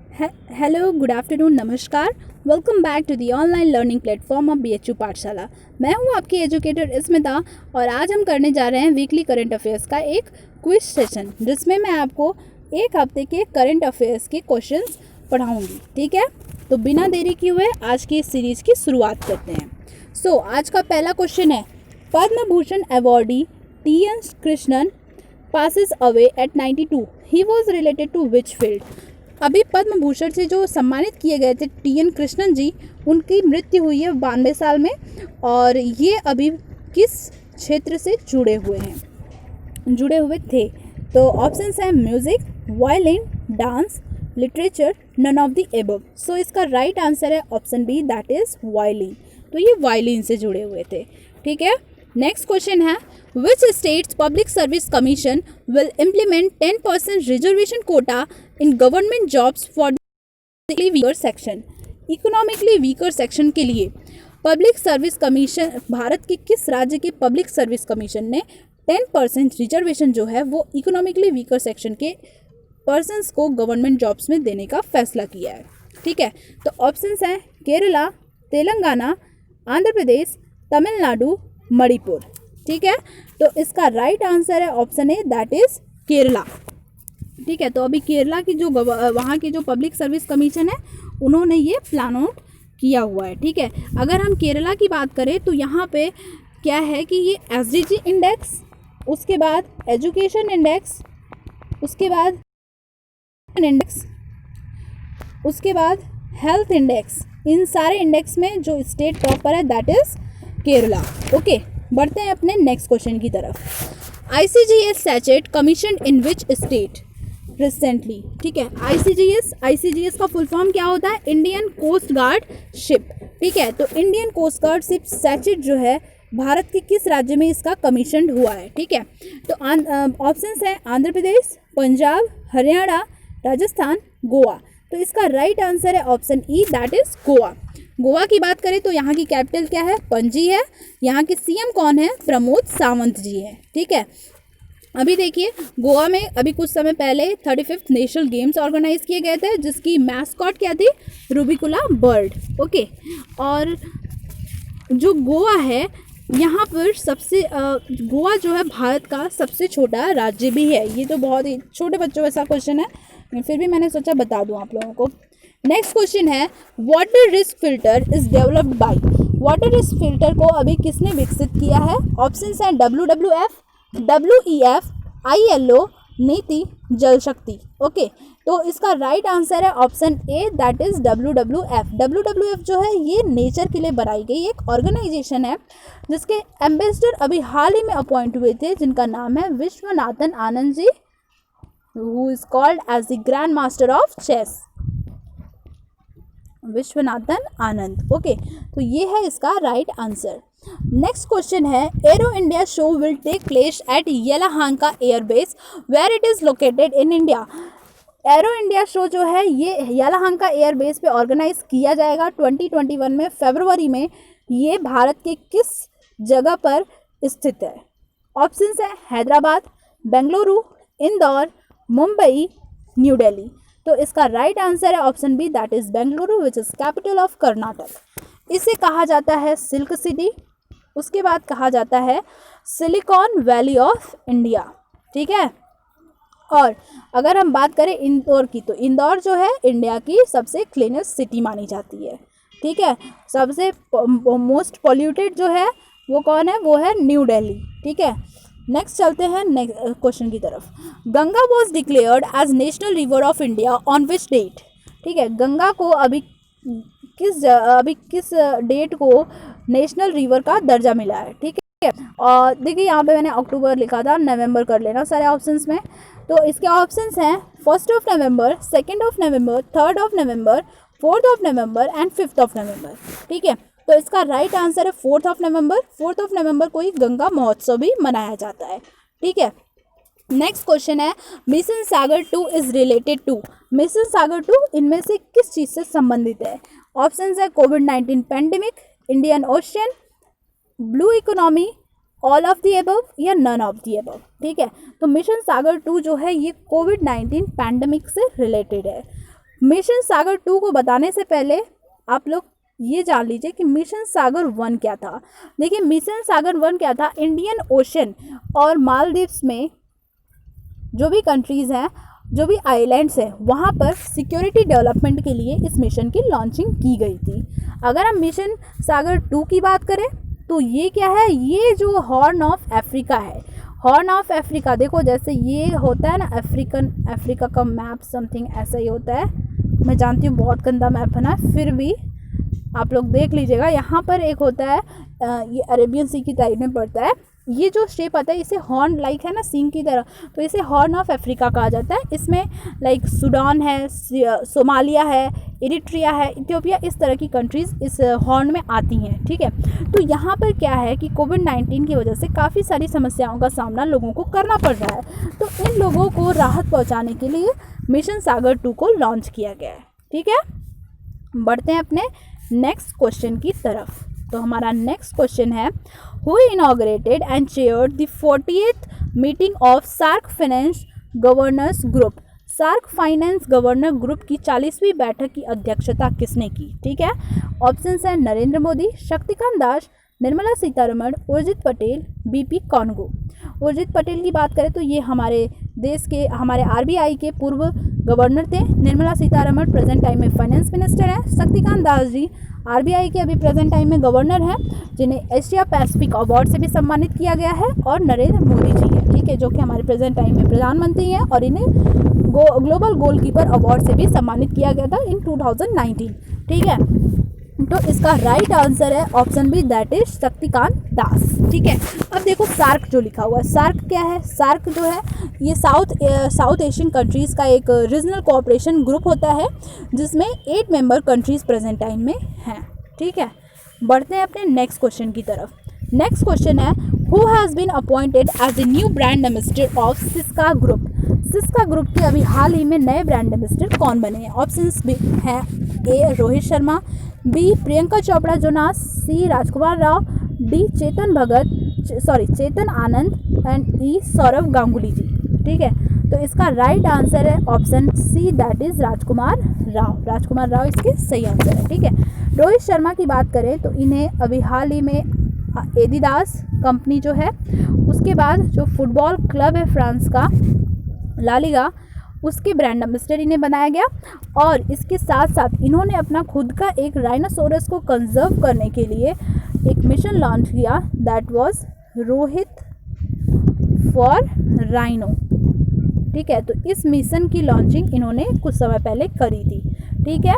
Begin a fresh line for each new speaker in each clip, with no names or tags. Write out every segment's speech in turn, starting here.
Hello, good afternoon, नमस्कार। Welcome back to the online learning platform of BHU Pathshala. मैं हूं आपकी एजुकेटर स्मिता और आज हम करने जा रहे हैं वीकली करंट अफेयर्स का एक क्विज सेशन, जिसमें मैं आपको एक हफ्ते के करंट अफेयर्स के क्वेश्चंस पढ़ाऊंगी। ठीक है, तो बिना देरी किए हुए आज की इस सीरीज़ की शुरुआत करते हैं। आज का पहला क्वेश्चन है, Padma Bhushan awardee TN Krishnan passes away at 92. He was related to which field? अभी पद्म भूषण से जो सम्मानित किए गए थे TN कृष्णन जी, उनकी मृत्यु हुई है 92 साल में। और ये अभी किस क्षेत्र से जुड़े हुए थे? तो ऑप्शंस हैं music, violin, dance, literature, none of the above. So इसका राइट आंसर है option B, that is violin. तो ये वायलिन से जुड़े हुए थे। ठीक है, नेक्स्ट क्वेश्चन है, which states public service commission will implement 10% reservation quota in government jobs for the weaker section? Economically weaker section के लिए पब्लिक सर्विस कमीशन, भारत के किस राज्य के पब्लिक सर्विस कमीशन ने 10% रिजर्वेशन जो है वो इकोनॉमिकली वीकर सेक्शन के पर्सन्स को गवर्नमेंट जॉब्स में देने का फैसला किया है? ठीक है, तो ऑप्शंस हैं केरला, तेलंगाना, आंध्र प्रदेश, तमिलनाडु, मणिपुर। ठीक है, तो इसका राइट आंसर है option A, that is Kerala. ठीक है, तो अभी केरला की जो वहाँ की जो पब्लिक सर्विस कमीशन है, उन्होंने ये प्लान आउट किया हुआ है। ठीक है, अगर हम केरला की बात करें तो यहाँ पे क्या है कि ये SDG इंडेक्स, उसके बाद एजुकेशन इंडेक्स, उसके बाद इंडेक्स, उसके बाद हेल्थ इंडेक्स, इन सारे इंडेक्स में जो स्टेट टॉपर है दैट इज केरला। ओके, बढ़ते हैं अपने नेक्स्ट क्वेश्चन की तरफ। ICGS Sachet commission in which state recently? ठीक है, ICGS का फुल फॉर्म क्या होता है? Indian coast guard ship. ठीक है, तो Indian coast guard ship Sachet जो है भारत के किस राज्य में इसका कमीशन हुआ है? ठीक है, तो ऑप्शंस हैं आंध्र प्रदेश, पंजाब, हरियाणा, राजस्थान, गोवा। तो इसका राइट आंसर है option E, that is Goa. Goa की बात करें तो यहाँ की कैपिटल क्या है? पणजी है। यहाँ के CM कौन है? प्रमोद सावंत जी है। ठीक है, अभी देखिए गोवा में अभी कुछ समय पहले 35th नेशनल गेम्स ऑर्गेनाइज किए गए थे, जिसकी मैस्कॉट क्या थी? रूबिकुला बर्ड। ओके, और जो गोवा है यहाँ पर गोवा जो है भारत का सबसे छोटा राज्य भी है। ये तो बहुत ही छोटे बच्चों जैसा क्वेश्चन है, फिर भी मैंने सोचा बता दूँ आप लोगों को। नेक्स्ट क्वेश्चन है, water risk filter is developed by? Water risk filter को अभी किसने विकसित किया है? ऑप्शंस हैं WWF, WEF, ILO, नीति, जल शक्ति। ओके, तो इसका राइट आंसर है option A, that is WWF। WWF जो है ये नेचर के लिए बनाई गई एक ऑर्गेनाइजेशन है, जिसके एम्बेसडर अभी हाल ही में अपॉइंट हुए थे, जिनका नाम है Viswanathan Anand ji, who is called as the grand master of chess, Viswanathan Anand. Okay, तो ये है इसका राइट आंसर। नेक्स्ट क्वेश्चन है, Aero India show will take place at Yelahanka airbase where it is located in India? Aero India show जो है ये येलाहांका airbase पे organise किया जाएगा 2021 में, फरवरी में। ये भारत के किस जगह पर स्थित है? ऑप्शंस है हैदराबाद, बेंगलुरु, इंदौर, मुंबई, न्यू दिल्ली। तो इसका राइट आंसर है option B, that is Bengaluru, which is capital of Karnataka. इसे कहा जाता है सिल्क सिटी, उसके बाद कहा जाता है सिलिकॉन वैली ऑफ इंडिया। ठीक है, और अगर हम बात करें इंदौर की, तो इंदौर जो है इंडिया की सबसे क्लीनेस्ट सिटी मानी जाती है। ठीक है, सबसे मोस्ट पॉल्यूटेड जो है वो कौन है? वो है न्यू दिल्ली। ठीक है, नेक्स्ट चलते हैं नेक्स्ट क्वेश्चन की तरफ। Ganga was declared as national river of India on which date? ठीक है, गंगा को अभी किस डेट को नेशनल रिवर का दर्जा मिला है? ठीक है, और देखिए यहाँ पे मैंने अक्टूबर लिखा था, नवंबर कर लेना सारे ऑप्शंस में। तो इसके ऑप्शंस हैं 1 नवंबर, 2 नवंबर, 3 नवंबर, 4 नवंबर एंड 5 नवंबर। ठीक है, तो इसका राइट आंसर है 4 नवंबर। 4 नवंबर को ही गंगा महोत्सव भी मनाया जाता है। ठीक है, नेक्स्ट क्वेश्चन है, mission Sagar 2 is related to? Mission Sagar 2 इनमें से किस चीज़ से संबंधित है? ऑप्शंस है कोविड-19 pandemic, Indian Ocean, blue economy, all of the above या नन ऑफ दी अबव। ठीक है, तो मिशन सागर 2 जो है ये कोविड-19 पैंडेमिक से रिलेटेड है। मिशन सागर 2 को बताने से पहले आप लोग ये जान लीजिए कि मिशन सागर 1 क्या था। देखिए मिशन सागर 1 क्या था, इंडियन ओशन और मालदीव्स में जो भी कंट्रीज़ हैं, जो भी आइलैंड्स हैं, वहाँ पर सिक्योरिटी डेवलपमेंट के लिए इस मिशन की लॉन्चिंग की गई थी। अगर हम मिशन सागर 2 की बात करें तो ये क्या है, ये जो हॉर्न ऑफ अफ्रीका है, हॉर्न ऑफ अफ्रीका, देखो जैसे ये होता है ना अफ्रीका का मैप, समथिंग ऐसा ही होता है। मैं जानती हूँ बहुत गंदा मैप है ना, फिर भी आप लोग देख लीजिएगा। यहाँ पर एक होता है, ये अरेबियन सी की साइड में पड़ता है, ये जो शेप आता है इसे हॉर्न लाइक है ना, सींग की तरह, तो इसे हॉर्न ऑफ अफ्रीका कहा जाता है। इसमें लाइक सूडान है, सोमालिया है, इरिट्रिया है, इथियोपिया, इस तरह की कंट्रीज़ इस हॉर्न में आती हैं। ठीक है, तो यहाँ पर क्या है कि कोविड-19 की वजह से काफ़ी सारी समस्याओं का सामना लोगों को करना पड़ रहा है, तो इन लोगों को राहत पहुँचाने के लिए मिशन सागर 2 को लॉन्च किया गया है। ठीक है, बढ़ते हैं अपने नेक्स्ट क्वेश्चन की तरफ। तो हमारा नेक्स्ट क्वेश्चन है, who inaugurated and chaired the 40th meeting of SAARC finance governors group. SAARC finance governor group की 40वीं बैठक की अध्यक्षता किसने की? ठीक है, ऑप्शंस हैं नरेंद्र मोदी, शक्तिकांत दास, निर्मला सीतारमण, उर्जित पटेल, बीपी कॉन्गो। उर्जित पटेल की बात करें तो ये हमारे देश के, हमारे आरबीआई के पूर्व गवर्नर थे। निर्मला सीतारमण प्रेजेंट टाइम में फाइनेंस मिनिस्टर हैं। शक्तिकांत दास जी आरबीआई के अभी प्रेजेंट टाइम में गवर्नर हैं, जिन्हें एशिया पैसिफिक अवार्ड से भी सम्मानित किया गया है। और नरेंद्र मोदी जी हैं, ठीक है, जो कि हमारे प्रेजेंट टाइम में प्रधानमंत्री हैं, और इन्हें ग्लोबल गोलकीपर अवार्ड से भी सम्मानित किया गया था इन 2019। ठीक है, तो इसका राइट आंसर है option B, that is Shaktikanta Das. ठीक है, अब देखो सार्क जो लिखा हुआ है, सार्क क्या है? सार्क जो है ये साउथ एशियन कंट्रीज़ का एक रीजनल कोऑपरेशन ग्रुप होता है, जिसमें 8 मेंबर कंट्रीज़ प्रेजेंट टाइम में हैं। ठीक है, बढ़ते हैं अपने नेक्स्ट क्वेश्चन की तरफ। नेक्स्ट क्वेश्चन है, who has been appointed as the new brand ambassador of Syska group. Syska group के अभी हाल ही में नए ब्रांड एम्बेसडर कौन बने हैं? ऑप्शंस भी हैं, A Rohit Sharma, B Priyanka Chopra Jonas, C Rajkumar Rao, D Chetan Anand and E Sourav Ganguly ji. ठीक है, तो इसका राइट आंसर है option C, that is Rajkumar Rao. Rajkumar Rao इसके सही आंसर है। ठीक है, रोहित शर्मा की बात करें तो इन्हें अभी हाल ही में एडिडास कंपनी जो है, उसके बाद जो फुटबॉल क्लब है फ्रांस का ला लीगा, उसके ब्रांड एम्बेसडर इन्हें बनाया गया। और इसके साथ साथ इन्होंने अपना खुद का एक राइनोसोरस को कंजर्व करने के लिए एक मिशन लॉन्च किया, that was Rohit for rhino. ठीक है, तो इस मिशन की लॉन्चिंग इन्होंने कुछ समय पहले करी थी। ठीक है,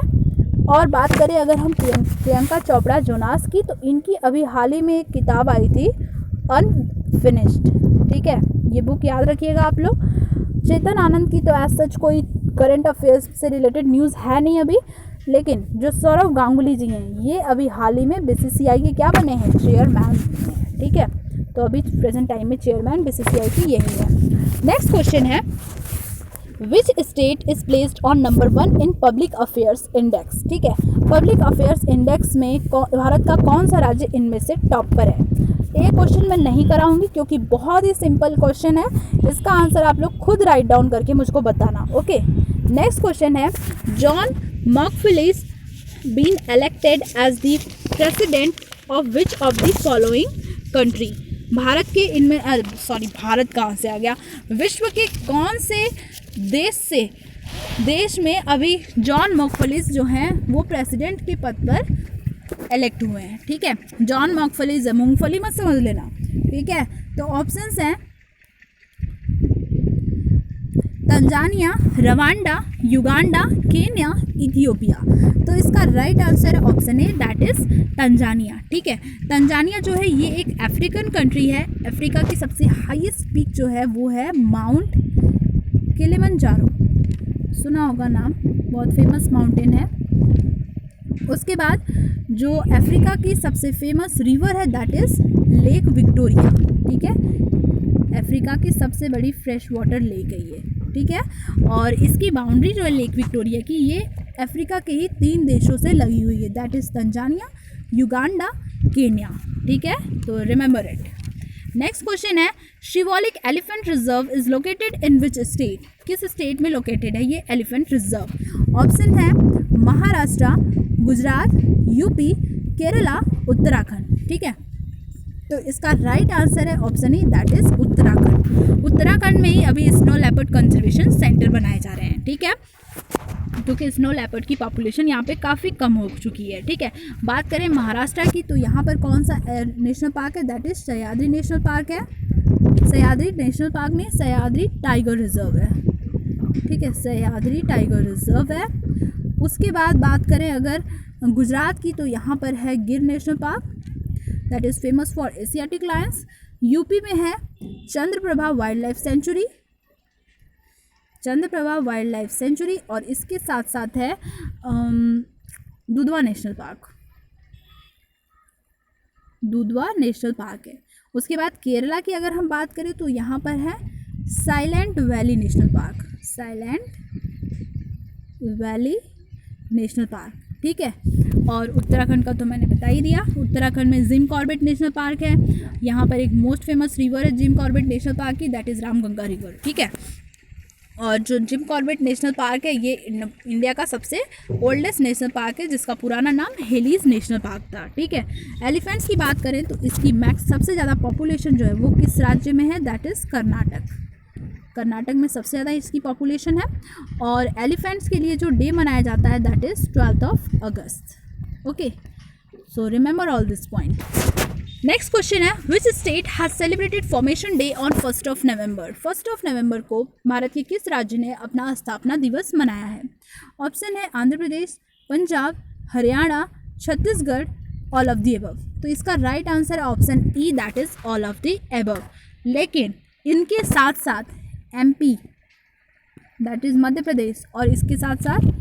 और बात करें अगर हम प्रियंका चोपड़ा जोनास की, तो इनकी अभी हाल ही में एक किताब आई थी अनफिनिश्ड। ठीक है, ये बुक याद रखिएगा आप लोग। चेतन आनंद की तो एज सच कोई करंट अफेयर्स से रिलेटेड न्यूज़ है नहीं अभी, लेकिन जो सौरव गांगुली जी हैं, ये अभी हाल ही में बीसीसीआई के क्या बने हैं? चेयरमैन। ठीक है, तो अभी प्रेजेंट टाइम में चेयरमैन बीसीसीआई की यही है। नेक्स्ट क्वेश्चन है, which state is placed on number 1 in public affairs index. ठीक है, पब्लिक अफेयर्स इंडेक्स में भारत का कौन सा राज्य इनमें से टॉप पर है? ये क्वेश्चन मैं नहीं कराऊंगी क्योंकि बहुत ही सिंपल क्वेश्चन है, इसका आंसर आप लोग खुद राइट डाउन करके मुझको बताना। ओके, नेक्स्ट क्वेश्चन है, जॉन मॉकफिलिस been elected as the president of which of the following country. Bharat के इनमें भारत कहाँ से आ गया? विश्व के कौन से देश में अभी जॉन मॉकफिलिस जो हैं वो प्रेसिडेंट के पद पर इलेक्ट हुए हैं? ठीक है, जॉन मॉकफिलिस, मूंगफली मत समझ लेना। ठीक है, तो ऑप्शंस हैं Tanzania, Rwanda, Uganda, Kenya, Ethiopia. तो इसका राइट आंसर है option A, that is Tanzania. ठीक है, तंजानिया जो है ये एक अफ्रीकन कंट्री है। अफ्रीका की सबसे हाईएस्ट पीक जो है वो है माउंट किलिमंजारो, सुना होगा नाम, बहुत फेमस माउंटेन है। उसके बाद जो अफ्रीका की सबसे फेमस रिवर है दैट इज़ लेक विक्टोरिया। ठीक है, अफ्रीका की सबसे बड़ी फ्रेश वाटर लेक है ये। ठीक है, और इसकी बाउंड्री जो है लेक विक्टोरिया की, ये अफ्रीका के ही 3 देशों से लगी हुई है, that is Tanzania, Uganda, Kenya. ठीक है, तो रिमेंबर इट। नेक्स्ट क्वेश्चन है Shivalik elephant reserve is located in which state, किस स्टेट में लोकेटेड है ये एलिफेंट रिजर्व? ऑप्शन है महाराष्ट्र, गुजरात, यूपी, केरला, उत्तराखंड। ठीक है, तो इसका राइट आंसर है option E, that is Uttarakhand. Uttarakhand में ही अभी स्नो लेपर्ड कंजर्वेशन सेंटर बनाए जा रहे हैं। ठीक है, क्योंकि स्नो लेपर्ड की पॉपुलेशन यहाँ पे काफ़ी कम हो चुकी है। ठीक है, बात करें महाराष्ट्र की तो यहाँ पर कौन सा नेशनल पार्क है, that is Sahyadri national park है। सह्याद्री नेशनल पार्क में सह्याद्री टाइगर रिजर्व है। ठीक है, सह्याद्री टाइगर रिजर्व है। उसके बाद बात करें अगर गुजरात की तो यहाँ पर है गिर national park, that is famous for Asiatic Lions. UP में है Chandraprabha wild life sanctuary, Chandraprabha wild life sanctuary, और इसके साथ साथ है Dudhwa national park, Dudhwa national park है। उसके बाद केरला की अगर हम बात करें तो यहाँ पर है silent valley national park, silent valley national park. ठीक है, और उत्तराखंड का तो मैंने बता ही दिया। उत्तराखंड में जिम कॉर्बेट नेशनल पार्क है। यहाँ पर एक मोस्ट फेमस रिवर है जिम कॉर्बेट नेशनल पार्क की, दैट इज़ रामगंगा रिवर। ठीक है, और जो जिम कॉर्बेट नेशनल पार्क है ये इंडिया का सबसे ओल्डेस्ट नेशनल पार्क है, जिसका पुराना नाम हेलीज नेशनल पार्क था। ठीक है, एलिफेंट्स की बात करें तो इसकी मैक्स सबसे ज़्यादा पॉपुलेशन जो है वो किस राज्य में है, दैट इज़ कर्नाटक। कर्नाटक में सबसे ज़्यादा इसकी पॉपुलेशन है। और एलिफेंट्स के लिए जो डे मनाया जाता है दैट इज़ 12 अगस्त। Okay, so remember all this point. Next question है which state has celebrated formation day on 1 नवंबर। 1 नवंबर को भारत के किस राज्य ने अपना स्थापना दिवस मनाया है? ऑप्शन है Andhra Pradesh, Punjab, Haryana, Chhattisgarh, all of the above. तो इसका राइट आंसर है option E, that is all of the above. लेकिन इनके साथ साथ MP, that is Madhya Pradesh, और इसके साथ साथ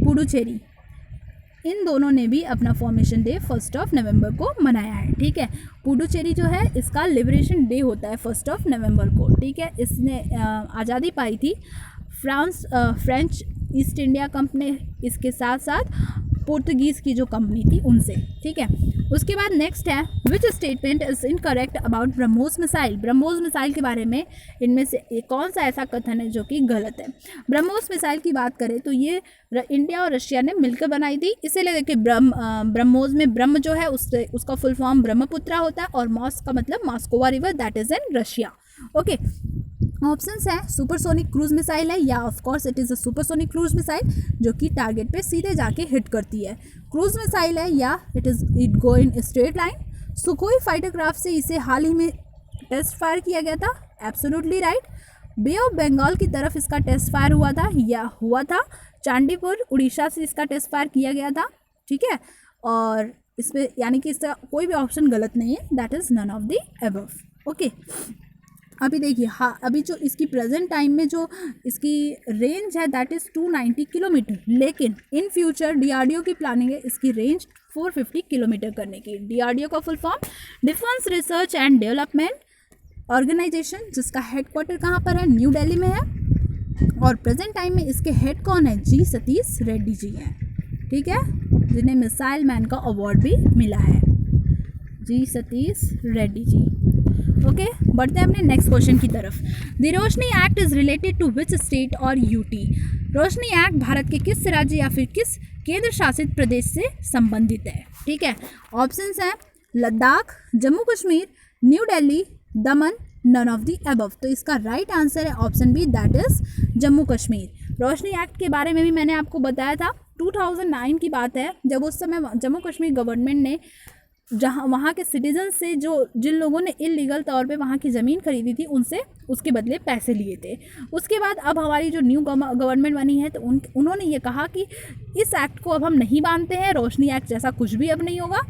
पुडुचेरी, इन दोनों ने भी अपना फॉर्मेशन डे 1 नवंबर को मनाया है। ठीक है, पुडुचेरी जो है इसका लिबरेशन डे होता है 1 नवंबर को। ठीक है, इसने आज़ादी पाई थी फ्रेंच ईस्ट इंडिया कंपनी, इसके साथ साथ पोर्तुगीज़ की जो कंपनी थी उनसे। ठीक है, उसके बाद नेक्स्ट है which statement is incorrect about BrahMos missile. BrahMos missile के बारे में इनमें से कौन सा ऐसा कथन है जो कि गलत है? ब्रह्मोस मिसाइल की बात करें तो ये इंडिया और रशिया ने मिलकर बनाई थी। इसीलिए देखिए ब्रह्मोस में ब्रह्म जो है उसका फुल फॉर्म ब्रह्मपुत्रा होता है, और मॉस का मतलब Moskva river, that is in Russia. Okay, options है सुपरसोनिक क्रूज मिसाइल है, या of course it is a supersonic cruise missile जो कि टारगेट पे सीधे जाके हिट करती है। क्रूज मिसाइल है, या it go in straight line. Sukhoi fighter craft से इसे हाल ही में टेस्ट फायर किया गया था, absolutely right. Bay of Bengal की तरफ इसका टेस्ट फायर हुआ था। चांदीपुर उड़ीसा से इसका टेस्ट फायर किया गया था। ठीक है, और इसमें यानी कि इसका कोई भी ऑप्शन गलत नहीं है, that is none of the above. Okay, अभी देखिए, हाँ, अभी जो इसकी प्रेजेंट टाइम में जो इसकी रेंज है दैट इज़ 290 किलोमीटर, लेकिन इन फ्यूचर डीआरडीओ की प्लानिंग है इसकी रेंज 450 किलोमीटर करने की। डीआरडीओ का full form defence research and development organisation, जिसका हेडक्वार्टर कहाँ पर है, न्यू दिल्ली में है। और प्रेजेंट टाइम में इसके हेड कौन है, जी सतीश रेड्डी जी हैं। ठीक है, जिन्हें मिसाइल मैन का अवार्ड भी मिला है, जी सतीश रेड्डी जी। ओके, बढ़ते हैं अपने नेक्स्ट क्वेश्चन की तरफ। The Roshni act is related to which state और यूटी। रोशनी एक्ट भारत के किस राज्य या फिर किस केंद्र शासित प्रदेश से संबंधित है? ठीक है, ऑप्शंस हैं Ladakh, Jammu Kashmir, New Delhi, Daman, none of the above. तो इसका राइट आंसर है option B, that is Jammu Kashmir. Roshni act के बारे में भी मैंने आपको बताया था, 2009 की बात है, जब उस समय जम्मू कश्मीर गवर्नमेंट ने वहाँ के सिटीजन से जिन लोगों ने इलीगल तौर पे वहाँ की ज़मीन खरीदी थी उनसे उसके बदले पैसे लिए थे। उसके बाद अब हमारी जो न्यू गवर्नमेंट बनी है तो उन्होंने ये कहा कि इस एक्ट को अब हम नहीं मानते हैं, रोशनी एक्ट जैसा कुछ भी अब नहीं होगा,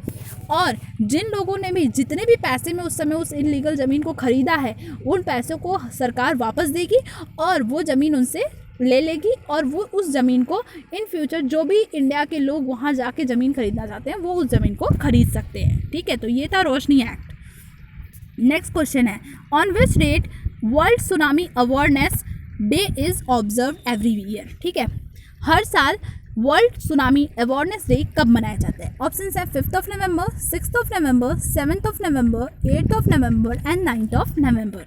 और जिन लोगों ने भी जितने भी पैसे में उस समय उस इलीगल ज़मीन को ख़रीदा है उन पैसों को सरकार वापस देगी और वो ज़मीन उनसे ले लेगी, और वो उस ज़मीन को इन फ्यूचर जो भी इंडिया के लोग वहाँ जाके ज़मीन खरीदना चाहते हैं वो उस ज़मीन को खरीद सकते हैं। ठीक है, तो ये था रोशनी एक्ट। नेक्स्ट क्वेश्चन है on which date world tsunami awareness day is observe every year. ठीक है, हर साल वर्ल्ड सुनामी अवेयरनेस डे कब मनाया जाता है? ऑप्शन है 5 नवंबर, 6 नवंबर, 7 नवंबर, 8 नवंबर एंड 9 नवंबर।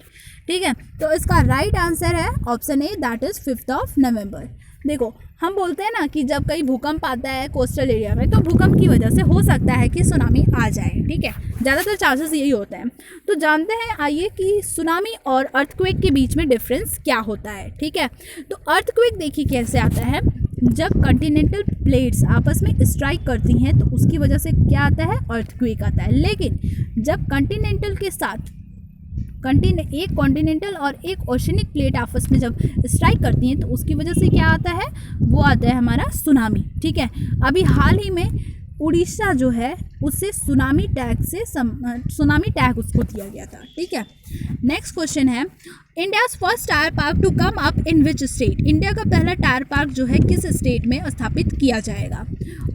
ठीक है, तो इसका राइट आंसर है ऑप्शन ए, दैट इज 5 नवंबर। देखो, हम बोलते हैं ना कि जब कहीं भूकंप आता है कोस्टल एरिया में, तो भूकंप की वजह से हो सकता है कि सुनामी आ जाए। ठीक है, ज़्यादातर चांसेस यही होते हैं। तो जानते हैं आइए कि सुनामी और अर्थक्वेक के बीच में डिफरेंस क्या होता है। ठीक है, तो अर्थक्वेक देखिए कैसे आता है, जब कॉन्टिनेंटल प्लेट्स आपस में स्ट्राइक करती हैं तो उसकी वजह से क्या आता है, अर्थक्वेक आता है। लेकिन जब कॉन्टिनेंटल के साथ एक कॉन्टिनेंटल और एक ओशनिक प्लेट आपस में जब स्ट्राइक करती हैं तो उसकी वजह से क्या आता है, वो आता है हमारा सुनामी। ठीक है, अभी हाल ही में उड़ीसा जो है उससे सुनामी टैग उसको दिया गया था। ठीक है, नेक्स्ट क्वेश्चन है, India's first tyre park to come up in which state? India का पहला टायर पार्क जो है किस स्टेट में स्थापित किया जाएगा?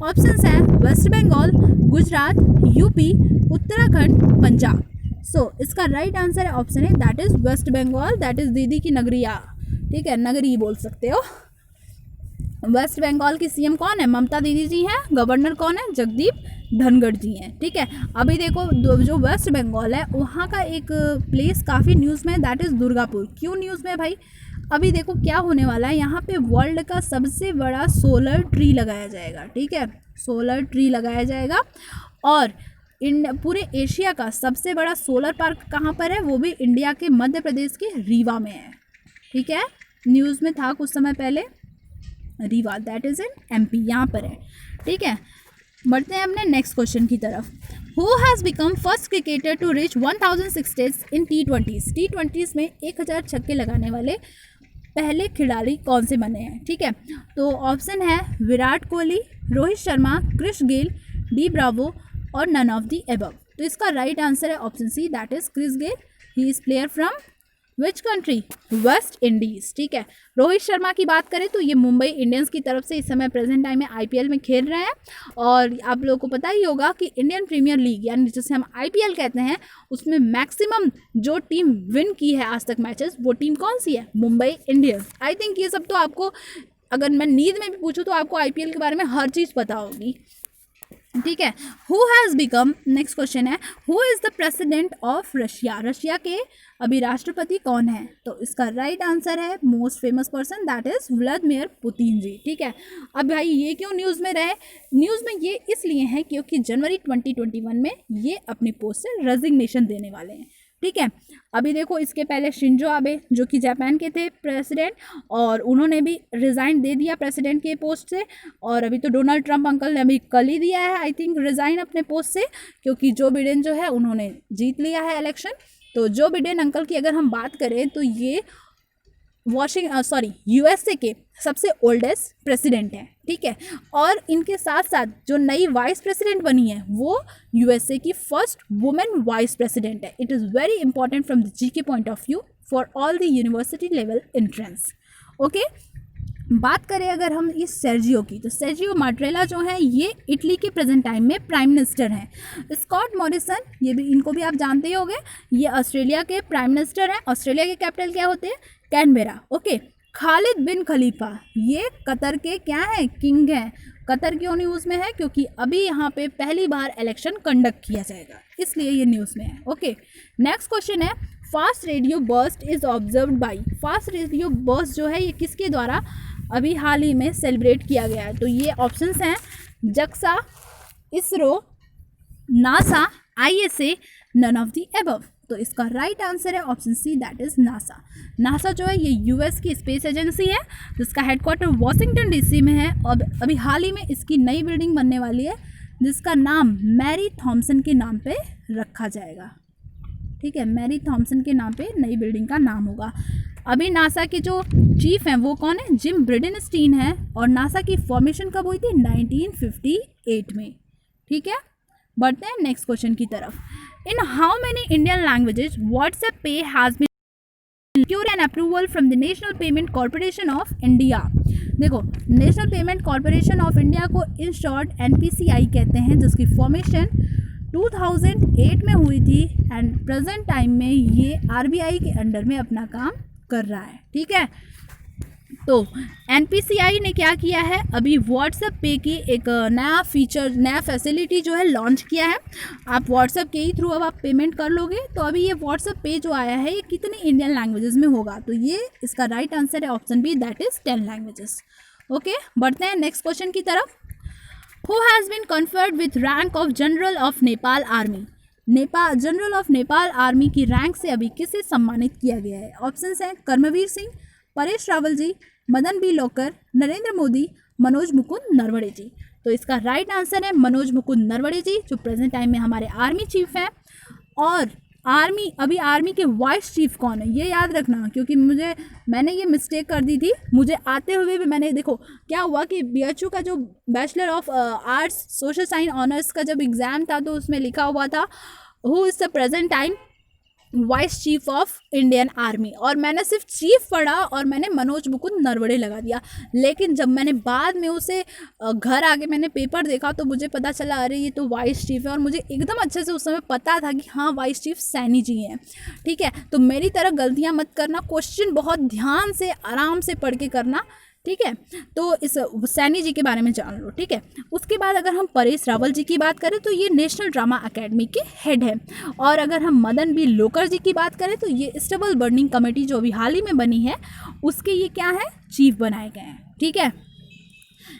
ऑप्शंस हैं वेस्ट बंगाल, गुजरात, यूपी, उत्तराखंड, पंजाब। इसका राइट आंसर है ऑप्शन है, that is West Bengal, that is Didi की नगरिया। ठीक है, नगरी बोल सकते हो। वेस्ट बंगाल की सीएम कौन है? ममता दीदी जी हैं। गवर्नर कौन है? जगदीप धनखड़ जी हैं। ठीक है, अभी देखो जो वेस्ट बंगाल है वहाँ का एक प्लेस काफ़ी न्यूज़ में है, दैट इज़ दुर्गापुर। क्यों न्यूज़ में भाई? अभी देखो क्या होने वाला है, यहाँ पे वर्ल्ड का सबसे बड़ा सोलर ट्री लगाया जाएगा। ठीक है, सोलर ट्री लगाया जाएगा। और पूरे एशिया का सबसे बड़ा सोलर पार्क कहाँ पर है? वो भी इंडिया के मध्य प्रदेश के रीवा में है। ठीक है, न्यूज़ में था कुछ समय पहले, Rewa that is in MP, यहाँ पर है। ठीक है, बढ़ते हैं अपने नेक्स्ट क्वेश्चन की तरफ। Who has become first cricketer to reach 1000 sixes in T20s? T20s में 1000 छक्के लगाने वाले पहले खिलाड़ी कौन से बने हैं? ठीक है, तो ऑप्शन है Virat Kohli, Rohit Sharma, Chris Gayle, D Bravo और नन ऑफ दी एबव। तो इसका राइट आंसर है option C, that is Chris Gayle. He is player from which country? West Indies. ठीक है, रोहित शर्मा की बात करें तो ये मुंबई इंडियंस की तरफ से इस समय प्रेजेंट टाइम में आईपीएल में खेल रहे हैं। और आप लोगों को पता ही होगा कि इंडियन प्रीमियर लीग यानी जिसे हम आईपीएल कहते हैं, उसमें मैक्सिमम जो टीम विन की है आज तक मैचेस, वो टीम कौन सी है? मुंबई इंडियंस। आई थिंक ये सब तो आपको, अगर मैं नींद में भी पूछूँ तो आपको आईपीएल के बारे में हर चीज़ पता होगी। ठीक है, who has become, next question है, who is the president of Russia? Russia के अभी राष्ट्रपति कौन है? तो इसका राइट आंसर है most famous person, that is Vladimir Putin ji. ठीक है, अब भाई ये क्यों न्यूज़ में रहे? न्यूज़ में ये इसलिए है क्योंकि जनवरी 2021 में ये अपनी पोस्ट से रेजिग्नेशन देने वाले हैं। ठीक है, अभी देखो इसके पहले शिंजो आबे जो कि जापान के थे प्रेसिडेंट, और उन्होंने भी रिज़ाइन दे दिया प्रेसिडेंट के पोस्ट से। और अभी तो डोनाल्ड ट्रंप अंकल ने अभी कल ही दिया है आई थिंक रिज़ाइन अपने पोस्ट से, क्योंकि जो बिडेन जो है उन्होंने जीत लिया है इलेक्शन। तो जो बिडेन अंकल की अगर हम बात करें तो ये यूएसए के सबसे ओल्डेस्ट प्रेसिडेंट हैं। ठीक है, और इनके साथ साथ जो नई वाइस प्रेसिडेंट बनी है वो यूएसए की फर्स्ट वुमेन वाइस प्रेसिडेंट है। It is very important from the GK point of view for all the university level entrance. Okay, बात करें अगर हम इस सर्जियो की, तो सर्जियो माट्रेला जो है ये इटली के प्रेजेंट टाइम में प्राइम मिनिस्टर हैं। स्कॉट मॉरिसन, ये भी, इनको भी आप जानते ही होंगे, ये ऑस्ट्रेलिया के प्राइम मिनिस्टर हैं। ऑस्ट्रेलिया के कैपिटल क्या होते हैं? कैनबेरा। ओके, खालिद बिन खलीफा, ये कतर के क्या हैं? किंग हैं। कतर क्यों न्यूज़ में है? क्योंकि अभी यहाँ पे पहली बार इलेक्शन कंडक्ट किया जाएगा, इसलिए ये न्यूज़ में है। ओके, नेक्स्ट क्वेश्चन है, fast radio burst is observed by? Fast radio burst जो है ये किसके द्वारा अभी हाल ही में सेलिब्रेट किया गया है? तो ये ऑप्शंस हैं JAXA, ISRO, NASA, ISA, none of the above. तो इसका राइट आंसर है option C, that is NASA. NASA जो है ये यूएस की स्पेस एजेंसी है जिसका हेडक्वार्टर वॉशिंगटन डीसी में है। और अभी हाल ही में इसकी नई बिल्डिंग बनने वाली है जिसका नाम मैरी थॉमसन के नाम पे रखा जाएगा। ठीक है, मैरी थॉमसन के नाम पे नई बिल्डिंग का नाम होगा। अभी नासा के जो चीफ हैं वो कौन है? जिम ब्रिडेनस्टीन है। और नासा की फॉर्मेशन कब हुई थी? 1958 में। ठीक है, बढ़ते हैं नेक्स्ट क्वेश्चन की तरफ। In how many Indian languages WhatsApp pay has been secured an approval from the National Payment Corporation of India? देखो, national payment corporation of India को इन शॉर्ट NPCI कहते हैं, जिसकी फॉर्मेशन 2008 में हुई थी एंड प्रेजेंट टाइम में ये RBI के अंडर में अपना काम कर रहा है। ठीक है, तो एनपीसीआई ने क्या किया है, अभी व्हाट्सएप पे की एक नया फीचर, नया फैसिलिटी जो है लॉन्च किया है। आप व्हाट्सएप के ही थ्रू अब आप पेमेंट कर लोगे। तो अभी ये व्हाट्सएप पे जो आया है ये कितने इंडियन लैंग्वेजेस में होगा, तो ये इसका राइट आंसर है option B, that is 10 languages. Okay, बढ़ते हैं नेक्स्ट क्वेश्चन की तरफ। Who has been conferred with rank of general of Nepal army. Nepal general of Nepal army की रैंक से अभी किसे सम्मानित किया गया है? ऑप्शंस हैं कर्मवीर सिंह, परेश रावल जी, मदन बी लोकर, नरेंद्र मोदी, मनोज मुकुंद नरवणे जी। तो इसका राइट आंसर है मनोज मुकुंद नरवणे जी, जो प्रेजेंट टाइम में हमारे आर्मी चीफ हैं। और आर्मी के वाइस चीफ कौन है, ये याद रखना, क्योंकि मैंने ये मिस्टेक कर दी थी। मुझे आते हुए भी मैंने, देखो क्या हुआ कि बीएचयू का जो bachelor of arts social science honours का जब एग्ज़ाम था तो उसमें लिखा हुआ था who is the present time vice chief of Indian army, और मैंने सिर्फ चीफ पढ़ा और मैंने मनोज मुकुंद नरवणे लगा दिया। लेकिन जब मैंने बाद में उसे घर आके मैंने पेपर देखा तो मुझे पता चला अरे ये तो वाइस चीफ है, और मुझे एकदम अच्छे से उस समय पता था कि हाँ वाइस चीफ सैनी जी हैं। ठीक है, तो मेरी तरह गलतियाँ मत करना, क्वेश्चन बहुत ध्यान से आराम से पढ़ के करना। ठीक है, तो इस सैनी जी के बारे में जान लो। ठीक है, उसके बाद अगर हम परेश रावल जी की बात करें तो ये नेशनल ड्रामा अकेडमी के हेड है। और अगर हम मदन बी लोकर जी की बात करें तो ये स्टेबल बर्निंग कमेटी जो अभी हाल ही में बनी है उसके ये क्या है, चीफ बनाए गए हैं। ठीक है,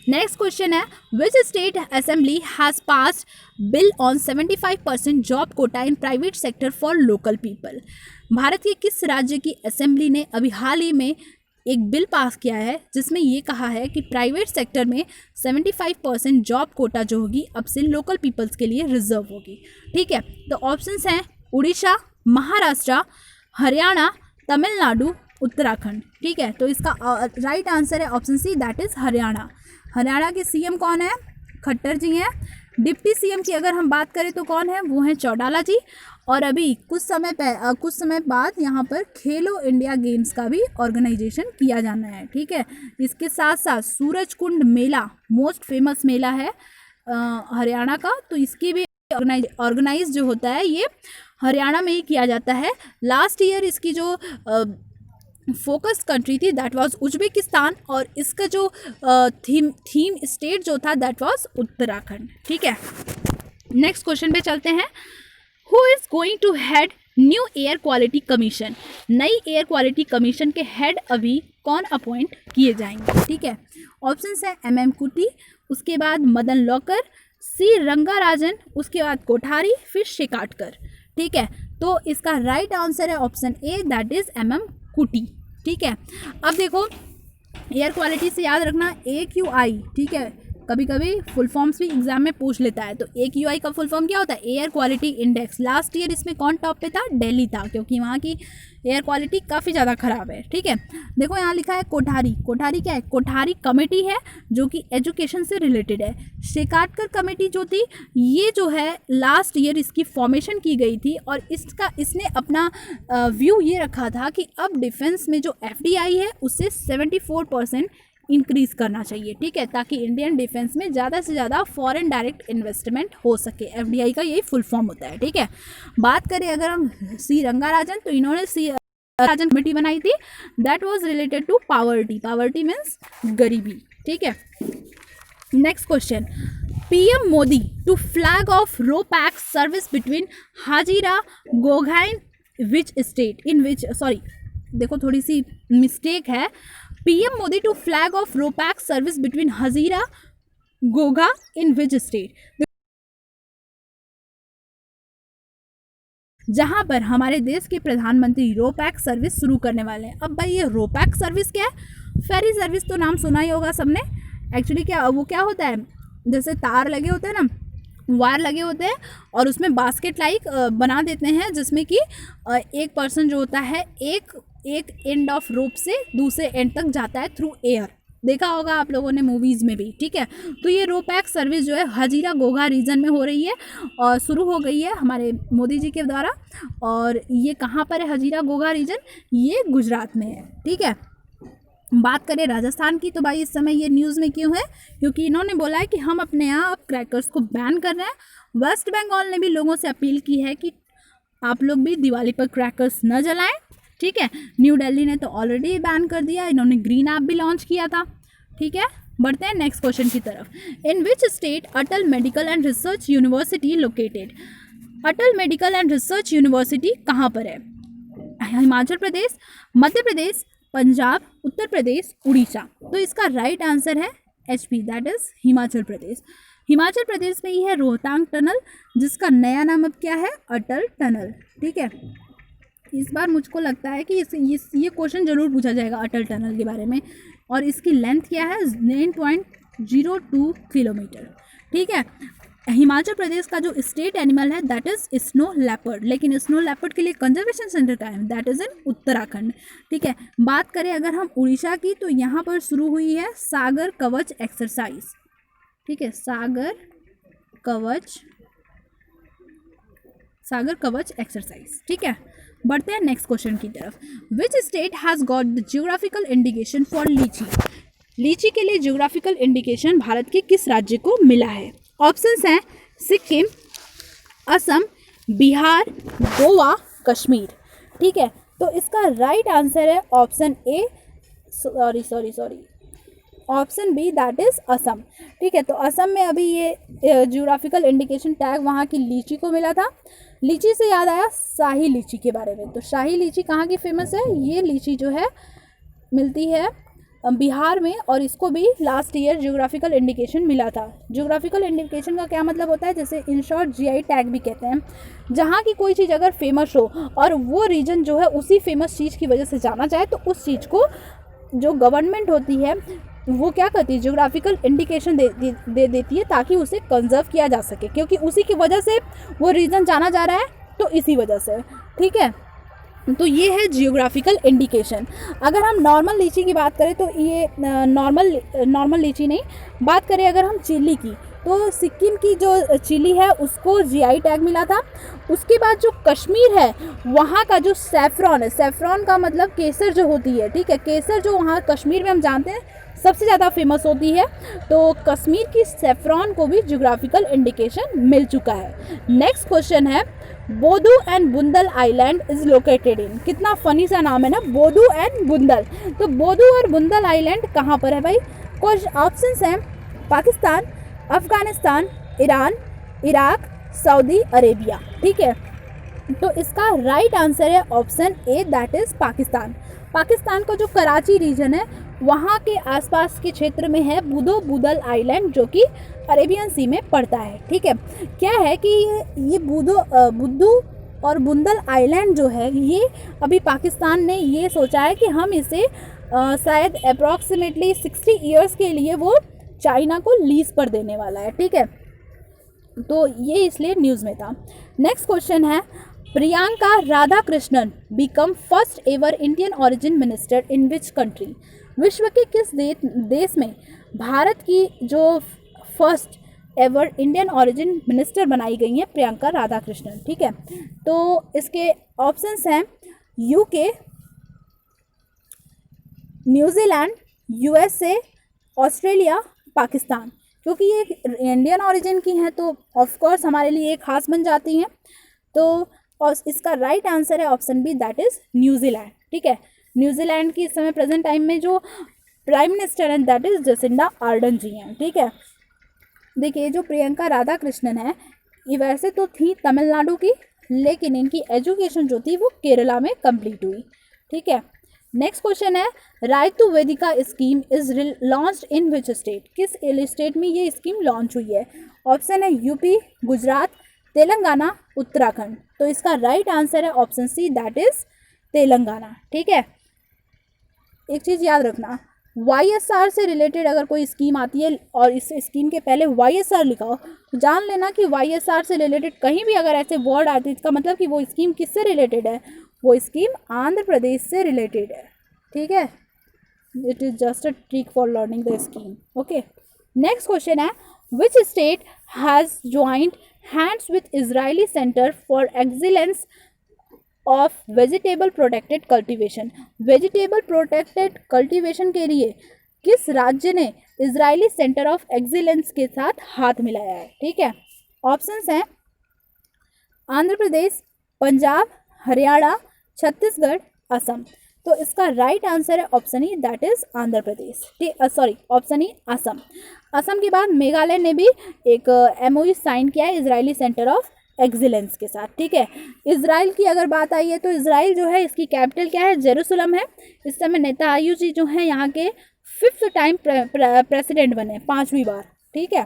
नेक्स्ट क्वेश्चन है which state assembly has passed bill on 75% job quota in private sector for local people. Bharat के किस राज्य की असेंबली ने अभी हाल ही में एक बिल पास किया है जिसमें ये कहा है कि प्राइवेट सेक्टर में 75% जॉब कोटा जो होगी अब से लोकल पीपल्स के लिए रिजर्व होगी। ठीक है, तो ऑप्शंस हैं उड़ीसा, महाराष्ट्र, हरियाणा, तमिलनाडु, उत्तराखंड। ठीक है, तो इसका राइट आंसर है option C, that is Haryana. Haryana के सीएम कौन है? खट्टर जी हैं। डिप्टी सीएम की अगर हम बात करें तो कौन है? वो हैं चौटाला जी। और अभी कुछ समय बाद यहाँ पर खेलो इंडिया गेम्स का भी ऑर्गेनाइजेशन किया जाना है। ठीक है, इसके साथ साथ सूरजकुंड मेला मोस्ट फेमस मेला है हरियाणा का, तो इसकी भी ऑर्गेनाइज जो होता है ये हरियाणा में ही किया जाता है। लास्ट ईयर इसकी जो फोकस कंट्री थी दैट वाज उज्बेकिस्तान, और इसका जो थीम स्टेट जो था दैट वाज उत्तराखंड। ठीक है, नेक्स्ट क्वेश्चन पे चलते हैं। Who is going to head new air quality commission. नई एयर क्वालिटी कमीशन के हेड अभी कौन अपॉइंट किए जाएंगे? ठीक है, ऑप्शंस है MM कुटी, उसके बाद मदन लॉकर, C रंगाराजन, उसके बाद कोठारी, फिर शेकाटकर। ठीक है, तो इसका राइट आंसर है option A, that is MM कुटी। ठीक है, अब देखो एयर क्वालिटी से याद रखना AQI। ठीक है, कभी कभी फुल फॉर्म्स भी एग्जाम में पूछ लेता है। तो AQI का फुल फॉर्म क्या होता है? Air quality index. Last year इसमें कौन टॉप पे था? दिल्ली था, क्योंकि वहाँ की एयर क्वालिटी काफ़ी ज़्यादा ख़राब है। ठीक है, देखो यहाँ लिखा है कोठारी। कोठारी क्या है? कोठारी कमेटी है जो कि एजुकेशन से रिलेटेड है। शेकाटकर कमेटी जो थी ये जो है लास्ट ईयर इसकी फॉर्मेशन की गई थी, और इसने अपना व्यू ये रखा था कि अब डिफेंस में जो FDI है उससे 74% इंक्रीज़ करना चाहिए। ठीक है, ताकि इंडियन डिफेंस में ज़्यादा से ज़्यादा फॉरेन डायरेक्ट इन्वेस्टमेंट हो सके। FDI का यही फुल फॉर्म होता है। ठीक है, बात करें अगर हम C रंगाराजन, तो इन्होंने C रंगाराजन कमेटी बनाई थी that was related to poverty. Poverty means गरीबी। ठीक है, next question. PM Modi to flag off ro pax service between Hazira गोगाइन which state in which, sorry देखो थोड़ी सी मिस्टेक है। PM Modi to flag off ro pax service between Hazira Ghogha in which state, जहां पर हमारे देश के प्रधानमंत्री रो पैक सर्विस शुरू करने वाले हैं। अब भाई ये रो पैक सर्विस क्या है? फेरी सर्विस तो नाम सुना ही होगा सबने। एक्चुअली क्या होता है, जैसे तार लगे होते हैं ना, वायर लगे होते हैं, और उसमें बास्केट लाइक बना देते हैं जिसमें कि एक पर्सन जो होता है एक एंड ऑफ रोप से दूसरे एंड तक जाता है थ्रू एयर। देखा होगा आप लोगों ने मूवीज़ में भी। ठीक है, तो ये रो पैक सर्विस जो है हजीरा गोगा रीजन में हो रही है और शुरू हो गई है हमारे मोदी जी के द्वारा। और ये कहाँ पर है हजीरा गोगा रीजन? ये गुजरात में है। ठीक है, बात करें राजस्थान की, तो भाई इस समय ये न्यूज़ में क्यों है? क्योंकि इन्होंने बोला है कि हम अपने यहाँ अब क्रैकर्स को बैन कर रहे हैं। वेस्ट बंगाल ने भी लोगों से अपील की है कि आप लोग भी दिवाली पर क्रैकर्स न जलाएं। ठीक है। न्यू दिल्ली ने तो ऑलरेडी बैन कर दिया, इन्होंने ग्रीन ऐप भी लॉन्च किया था, ठीक है। बढ़ते हैं नेक्स्ट क्वेश्चन की तरफ। In which state Atal medical and research university located? Atal medical and research university कहाँ पर है? हिमाचल प्रदेश, मध्य प्रदेश, पंजाब, उत्तर प्रदेश, उड़ीसा। तो इसका राइट आंसर है HP, that is Himachal Pradesh. Himachal Pradesh में ही है रोहतांग टनल, जिसका नया नाम अब क्या है? अटल टनल, ठीक है। इस बार मुझको लगता है कि ये क्वेश्चन जरूर पूछा जाएगा अटल टनल के बारे में। और इसकी लेंथ क्या है? 9.02 किलोमीटर, ठीक है। हिमाचल प्रदेश का जो स्टेट एनिमल है दैट इज स्नो लेपर्ड, लेकिन स्नो लेपर्ड के लिए कंजर्वेशन सेंटर का है दैट इज इन उत्तराखंड, ठीक है। बात करें अगर हम उड़ीसा की, तो यहाँ पर शुरू हुई है सागर कवच एक्सरसाइज, ठीक है। सागर कवच एक्सरसाइज, ठीक है। बढ़ते हैं नेक्स्ट क्वेश्चन की तरफ। विच state has got the geographical indication for लीची? लीची के लिए जियोग्राफिकल इंडिकेशन भारत के किस राज्य को मिला है? ऑप्शंस हैं सिक्किम, असम, बिहार, गोवा, कश्मीर, ठीक है। तो इसका राइट आंसर है option A, option B, that is Assam, ठीक है। तो असम में अभी ये जियोग्राफिकल इंडिकेशन टैग वहाँ की लीची को मिला था। लीची से याद आया शाही लीची के बारे में। तो शाही लीची कहाँ की फेमस है? ये लीची जो है मिलती है बिहार में, और इसको भी लास्ट ईयर जियोग्राफिकल इंडिकेशन मिला था। जियोग्राफिकल इंडिकेशन का क्या मतलब होता है? जैसे इन शॉर्ट GI टैग भी कहते हैं। जहाँ की कोई चीज़ अगर फेमस हो और वो रीजन जो है उसी फेमस चीज़ की वजह से जाना जाए, तो उस चीज़ को जो गवर्नमेंट होती है वो क्या करती है? जियोग्राफिकल इंडिकेशन दे देती है, ताकि उसे कंजर्व किया जा सके, क्योंकि उसी की वजह से वो रीजन जाना जा रहा है, तो इसी वजह से, ठीक है। तो ये है जियोग्राफिकल इंडिकेशन। अगर हम नॉर्मल लीची की बात करें, तो ये नॉर्मल लीची नहीं, बात करें अगर हम चिली की, तो सिक्किम की जो चिली है उसको GI टैग मिला था। उसके बाद जो कश्मीर है, वहाँ का जो सैफरॉन है, सैफरॉन का मतलब केसर जो होती है, ठीक है। केसर जो वहाँ कश्मीर में हम जानते हैं सबसे ज़्यादा फेमस होती है, तो कश्मीर की सैफरॉन को भी जियोग्राफिकल इंडिकेशन मिल चुका है। नेक्स्ट क्वेश्चन है, Bodu and Bundal island is located in? कितना फनी सा नाम है ना, बोदू एंड बुंदल। तो बोदू और बुंदल आइलैंड कहाँ पर है भाई? कुछ ऑप्शंस हैं Pakistan, Afghanistan, Iran, Iraq, Saudi Arabia, ठीक है। तो इसका राइट आंसर है option A, that is Pakistan. Pakistan का जो कराची रीजन है वहाँ के आसपास के क्षेत्र में है बुदो बुदल आइलैंड, जो कि अरेबियन सी में पड़ता है, ठीक है। क्या है कि ये बुद्धू और बुंदल आइलैंड जो है, ये अभी पाकिस्तान ने ये सोचा है कि हम इसे शायद अप्रॉक्सीमेटली 60 ईयर्स के लिए वो चाइना को लीज पर देने वाला है, ठीक है। तो ये इसलिए न्यूज़ में था। नेक्स्ट क्वेश्चन है, Priyanka Radhakrishnan become first ever Indian origin minister in which country? विश्व के किस देश में भारत की जो first ever Indian origin minister बनाई गई हैं प्रियंका राधाकृष्णन, ठीक है। तो इसके ऑप्शंस हैं UK, New Zealand, USA, Australia, Pakistan. क्योंकि ये इंडियन ऑरिजिन की हैं तो ऑफ कोर्स हमारे लिए एक खास बन जाती हैं। तो और इसका राइट आंसर है option B, that is New Zealand, ठीक है। न्यूजीलैंड की इस समय प्रेजेंट टाइम में जो प्राइम मिनिस्टर हैं दैट इज़ जसिंडा आर्डन जी हैं, ठीक है। देखिए, जो प्रियंका राधाकृष्णन है, ये वैसे तो थी तमिलनाडु की, लेकिन इनकी एजुकेशन जो थी वो केरला में कंप्लीट हुई, ठीक है। नेक्स्ट क्वेश्चन है, right to Vedika scheme is launched in which state? किस स्टेट में ये स्कीम लॉन्च हुई है? ऑप्शन है UP, गुजरात, तेलंगाना, उत्तराखंड। तो इसका राइट आंसर है option C, that is Telangana, ठीक है। एक चीज़ याद रखना, YSR से रिलेटेड अगर कोई स्कीम आती है और इस स्कीम के पहले YSR लिखा हो, तो जान लेना कि YSR से रिलेटेड कहीं भी अगर ऐसे वर्ड आते हैं, इसका मतलब कि वो स्कीम किससे रिलेटेड है? वो स्कीम आंध्र प्रदेश से रिलेटेड है, ठीक है। It is just a trick for learning the scheme, okay. Next question है, which state has joint hands with Israeli centre for excellence of vegetable protected cultivation? Vegetable protected cultivation के लिए किस राज्य ने इजरायली सेंटर ऑफ एक्सीलेंस के साथ हाथ मिलाया है, ठीक है। ऑप्शंस हैं आंध्र प्रदेश, पंजाब, हरियाणा, छत्तीसगढ़, असम। तो इसका राइट आंसर है option E, that is Andhra Pradesh. Sorry, option E Assam. Assam के बाद मेघालय ने भी एक एमओयू साइन किया है इजरायली सेंटर ऑफ एक्सीलेंस के साथ। ठीक है, इजराइल की अगर बात आई है तो इजराइल जो है इसकी कैपिटल क्या है, जेरूसलम है। इस समय नेतान्याहू जी जो हैं यहाँ के 5th टाइम प्रेसिडेंट बने, 5वीं बार। ठीक है,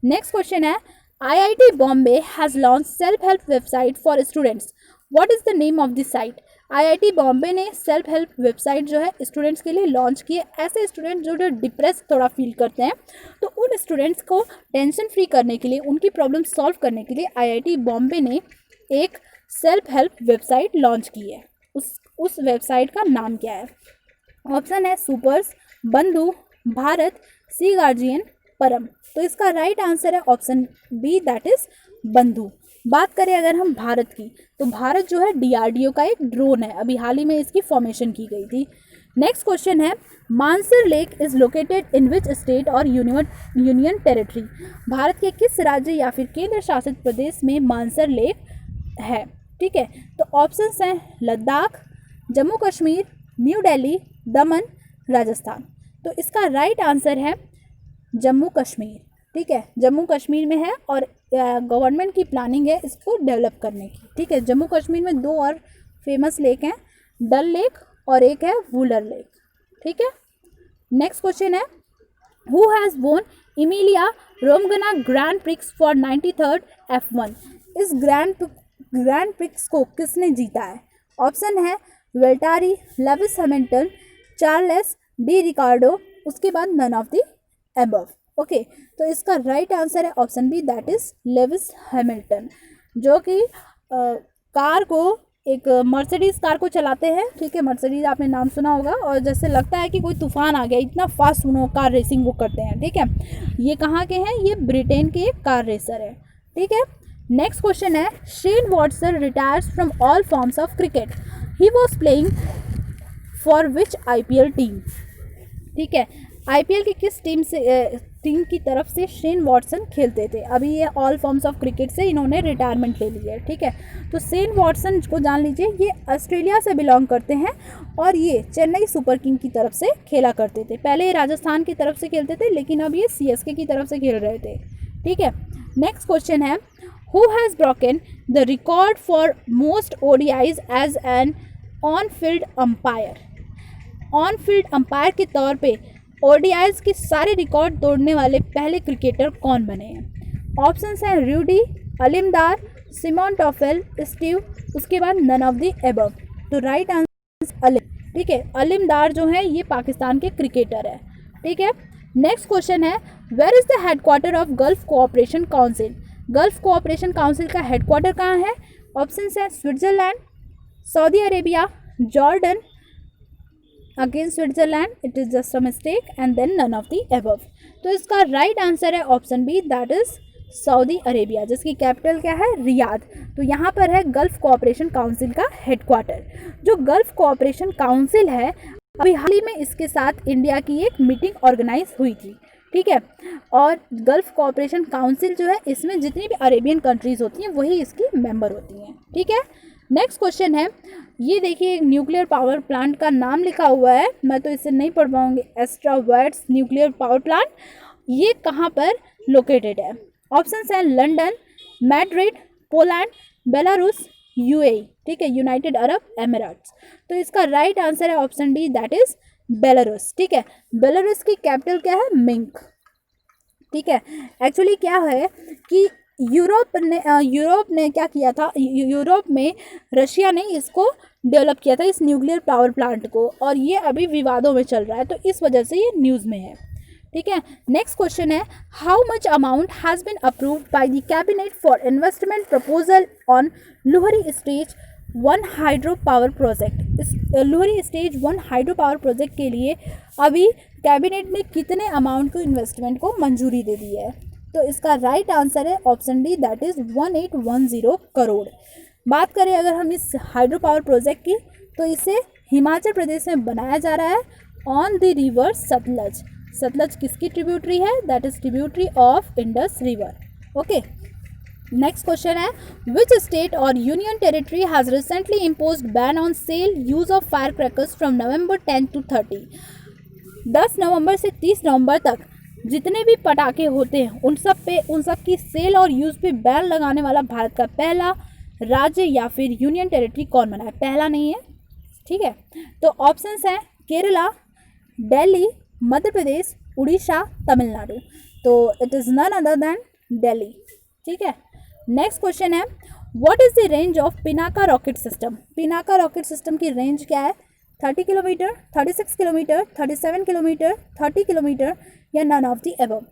नेक्स्ट क्वेश्चन है, IIT Bombay has launch self help website for students, what is the name of the site. IIT Bombay ने सेल्फ हेल्प वेबसाइट जो है स्टूडेंट्स के लिए लॉन्च की है। ऐसे स्टूडेंट जो डिप्रेस थोड़ा फील करते हैं, तो उन स्टूडेंट्स को टेंशन फ्री करने के लिए, उनकी प्रॉब्लम सॉल्व करने के लिए IIT बॉम्बे ने एक सेल्फ हेल्प वेबसाइट लॉन्च की है। उस वेबसाइट का नाम क्या है। ऑप्शन है सुपर्स, बंधु, भारत, सी गार्जियन, परम। तो इसका राइट आंसर है ऑप्शन बी, दैट इज बंधु। बात करें अगर हम भारत की, तो भारत जो है DRDO का एक ड्रोन है, अभी हाल ही में इसकी फॉर्मेशन की गई थी। नेक्स्ट क्वेश्चन है, Mansar lake is located in which state और यूनियन टेरिटरी। भारत के किस राज्य या फिर केंद्र शासित प्रदेश में मानसर लेक है। ठीक है, तो ऑप्शंस हैं लद्दाख, जम्मू कश्मीर, न्यू दिल्ली, दमन, राजस्थान। तो इसका राइट आंसर है जम्मू कश्मीर। ठीक है, जम्मू कश्मीर में है और गवर्नमेंट की प्लानिंग है इसको डेवलप करने की। ठीक है, जम्मू कश्मीर में 2 और फेमस लेक हैं, डल लेक और एक है वुलर लेक। ठीक है, नेक्स्ट क्वेश्चन है, who has won Emilia Romagna grand prix for 93rd F1। इस ग्रैंड प्रिक्स को किसने जीता है। ऑप्शन है Valtteri, Lewis Hamilton, Charles D Ricciardo, उसके बाद none of the above. Okay, तो इसका राइट आंसर है option B, that is Lewis Hamilton, जो कि कार को, एक मर्सिडीज़ कार को चलाते हैं। ठीक है, मर्सिडीज़ आपने नाम सुना होगा, और जैसे लगता है कि कोई तूफान आ गया, इतना फास्ट उन्होंने कार रेसिंग वो करते हैं। ठीक है, ये कहाँ के हैं, ये ब्रिटेन के एक कार रेसर है। ठीक है, नेक्स्ट क्वेश्चन है, Shane Watson retires from all forms of cricket, he was playing for which IPL team. ठीक है, IPL की किस टीम की तरफ से शेन वॉटसन खेलते थे। अभी ये ऑल फॉर्म्स ऑफ क्रिकेट से इन्होंने रिटायरमेंट ले ली है। ठीक है, तो शेन वॉटसन को जान लीजिए, ये ऑस्ट्रेलिया से बिलोंग करते हैं और ये चेन्नई सुपर किंग की तरफ से खेला करते थे। पहले ये राजस्थान की तरफ से खेलते थे, लेकिन अब ये CSK की तरफ से खेल रहे थे। ठीक है, नेक्स्ट क्वेश्चन है, who has broken the record for most ODIs as an on field umpire. On field umpire के तौर पे ODIs के सारे रिकॉर्ड तोड़ने वाले पहले क्रिकेटर कौन बने हैं। ऑप्शंस हैं रूडी, अलिमदार, सिमोन टॉफेल, स्टीव, उसके बाद नन ऑफ द एबव। तो राइट आंसर अलिम। ठीक है, अलिमदार जो है ये पाकिस्तान के क्रिकेटर है। ठीक है, नेक्स्ट क्वेश्चन है, where is the headquarter of Gulf Cooperation Council. Gulf Cooperation Council का हेडक्वार्टर कहाँ है। ऑप्शंस हैं Switzerland, Saudi Arabia, Jordan, again Switzerland, it is just a mistake, and then none of the above. तो इसका right answer है option B, that is Saudi Arabia, जिसकी capital क्या है, रियाद। तो यहाँ पर है गल्फ कोऑपरेशन काउंसिल का हेडक्वार्टर। जो गल्फ कोऑपरेशन काउंसिल है, अभी हाल ही में इसके साथ इंडिया की एक मीटिंग ऑर्गेनाइज हुई थी। ठीक है, और गल्फ कोऑपरेशन काउंसिल जो है, इसमें जितनी भी अरेबियन कंट्रीज़ होती हैं वही इसकी मेंबर होती हैं। ठीक है, नेक्स्ट क्वेश्चन है, ये देखिए एक न्यूक्लियर पावर प्लांट का नाम लिखा हुआ है, मैं तो इसे नहीं पढ़ पाऊंगी, एस्ट्रावर्ड्स न्यूक्लियर पावर प्लांट, ये कहाँ पर लोकेटेड है। ऑप्शंस हैं London, Madrid, Poland, Belarus, UAE। ठीक है, यूनाइटेड अरब एमिरेट्स। तो इसका राइट आंसर है option D, that is Belarus. ठीक है, बेलारूस की कैपिटल क्या है, मिन्स्क। ठीक है, एक्चुअली क्या है कि यूरोप ने क्या किया था, यूरोप में रशिया ने इसको डेवलप किया था, इस न्यूक्लियर पावर प्लांट को, और ये अभी विवादों में चल रहा है, तो इस वजह से ये न्यूज़ में है। ठीक है, नेक्स्ट क्वेश्चन है, how much amount has been approved by the cabinet for investment proposal on Luhri stage 1 hydro power project. इस Luhri stage 1 hydro power project के लिए अभी कैबिनेट ने कितने अमाउंट को इन्वेस्टमेंट को मंजूरी दे दी है। तो इसका राइट आंसर है option D, that is 1810 crore. बात करें अगर हम इस हाइड्रो पावर प्रोजेक्ट की, तो इसे हिमाचल प्रदेश में बनाया जा रहा है on the river Sutlej. Sutlej किसकी ट्रिब्यूटरी है, that is tributary of Indus river. Okay, next question है, विच स्टेट और union territory has recently imposed ban on sale use of fire crackers from November 10 to 30। 10 नवंबर से 30 नवंबर तक जितने भी पटाखे होते हैं उन सब की सेल और यूज़ पे बैन लगाने वाला भारत का पहला राज्य या फिर यूनियन टेरिटरी कौन बना है? पहला नहीं है, ठीक है। तो ऑप्शंस हैं केरला, दिल्ली, मध्य प्रदेश, उड़ीसा, तमिलनाडु। तो it is none other than Delhi, ठीक है। नेक्स्ट क्वेश्चन है, what is the range of Pinaka rocket system? Pinaka rocket system की रेंज क्या है? 30 किलोमीटर, 36 किलोमीटर, 37 किलोमीटर, 30 किलोमीटर या नन ऑफ द अबव?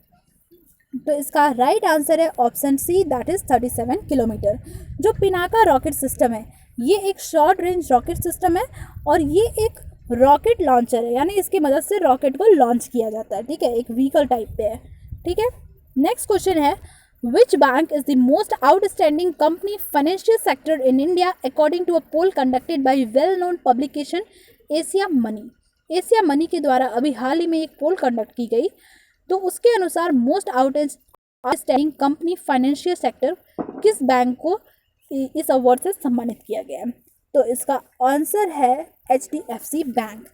तो इसका राइट आंसर है option C, that is 37 kilometer. जो पिनाका रॉकेट सिस्टम है ये एक शॉर्ट रेंज रॉकेट सिस्टम है और ये एक रॉकेट लॉन्चर है, यानी इसकी मदद से रॉकेट को लॉन्च किया जाता है, ठीक है। एक व्हीकल टाइप पे है, ठीक है। नेक्स्ट क्वेश्चन है, which bank is the most outstanding company financial sector in India according to a poll conducted by well known publication Asiamoney? Asiamoney के द्वारा अभी हाल ही में एक पोल कंडक्ट की गई, तो उसके अनुसार most outstanding company financial sector किस बैंक को इस अवार्ड से सम्मानित किया गया है? तो इसका आंसर है HDFC बैंक।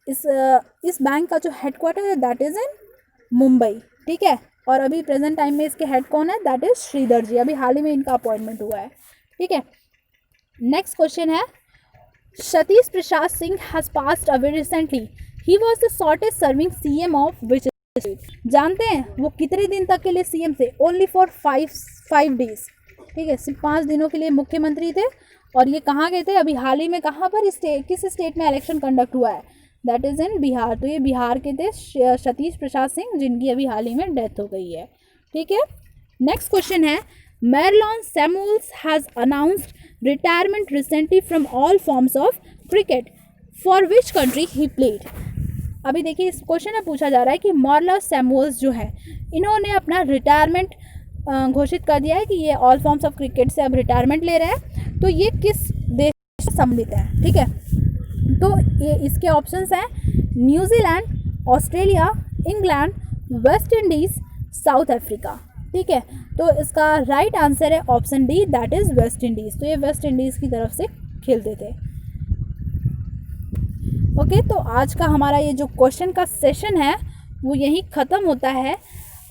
इस बैंक का जो हेडक्वार्टर है दैट इज़ इन मुंबई, ठीक है। और अभी प्रेजेंट टाइम में इसके हेड कौन है? दैट इज़ श्रीधर जी, अभी हाल ही में इनका अपॉइंटमेंट हुआ है, ठीक है। नेक्स्ट क्वेश्चन है, Satish Prasad Singh has passed away recently, he was the shortest serving CM of which state? जानते हैं वो कितने दिन तक के लिए CM थे? ओनली फॉर 5 डेज, ठीक है। सिर्फ 5 दिनों के लिए मुख्यमंत्री थे और ये कहाँ गए थे? अभी हाल ही में कहाँ पर किस स्टेट में इलेक्शन कंडक्ट हुआ है? That is in Bihar. तो ये बिहार के थे सतीश प्रसाद सिंह, जिनकी अभी हाल ही में डेथ हो गई है, ठीक है। नेक्स्ट क्वेश्चन है, Marlon Samuels has announced retirement recently from all forms of cricket, for which country he played? अभी देखिए इस क्वेश्चन में पूछा जा रहा है कि मार्लन सैमुअल्स जो है इन्होंने अपना रिटायरमेंट घोषित कर दिया है कि ये ऑल फॉर्म्स ऑफ क्रिकेट से अब रिटायरमेंट ले रहे हैं। तो ये किस देश से संबंधित है, ठीक है। तो ये इसके ऑप्शंस हैं New Zealand, Australia, England, West Indies, south Africa, ठीक है। तो इसका राइट आंसर है option D, that is West Indies. तो ये वेस्ट इंडीज़ की तरफ से खेलते थे, ओके। तो आज का हमारा ये जो क्वेश्चन का सेशन है वो यहीं ख़त्म होता है।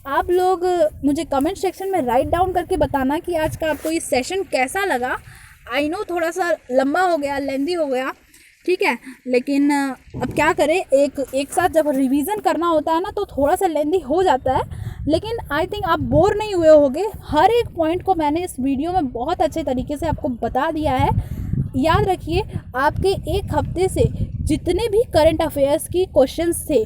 आप लोग मुझे कमेंट सेक्शन में राइट डाउन करके बताना कि आज का आपको ये सेशन कैसा लगा। आई नो थोड़ा सा लंबा हो गया, लेंदी हो गया, ठीक है, लेकिन अब क्या करें, एक साथ जब रिवीजन करना होता है ना तो थोड़ा सा लेंदी हो जाता है, लेकिन आई थिंक आप बोर नहीं हुए होंगे। हर एक पॉइंट को मैंने इस वीडियो में बहुत अच्छे तरीके से आपको बता दिया है। याद रखिए, आपके एक हफ्ते से जितने भी करंट अफेयर्स की क्वेश्चंस थे,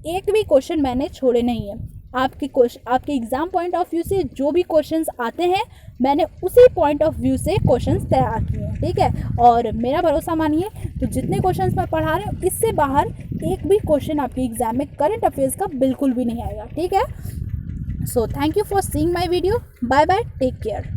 एक भी क्वेश्चन मैंने छोड़े नहीं है। आपके एग्ज़ाम पॉइंट ऑफ व्यू से जो भी क्वेश्चंस आते हैं मैंने उसी पॉइंट ऑफ व्यू से क्वेश्चंस तैयार किए हैं, ठीक है। और मेरा भरोसा मानिए, तो जितने क्वेश्चंस मैं पढ़ा रही हूँ इससे बाहर एक भी क्वेश्चन आपके एग्ज़ाम में करंट अफेयर्स का बिल्कुल भी नहीं आएगा, ठीक है। So thank you for seeing my video, bye bye, take care.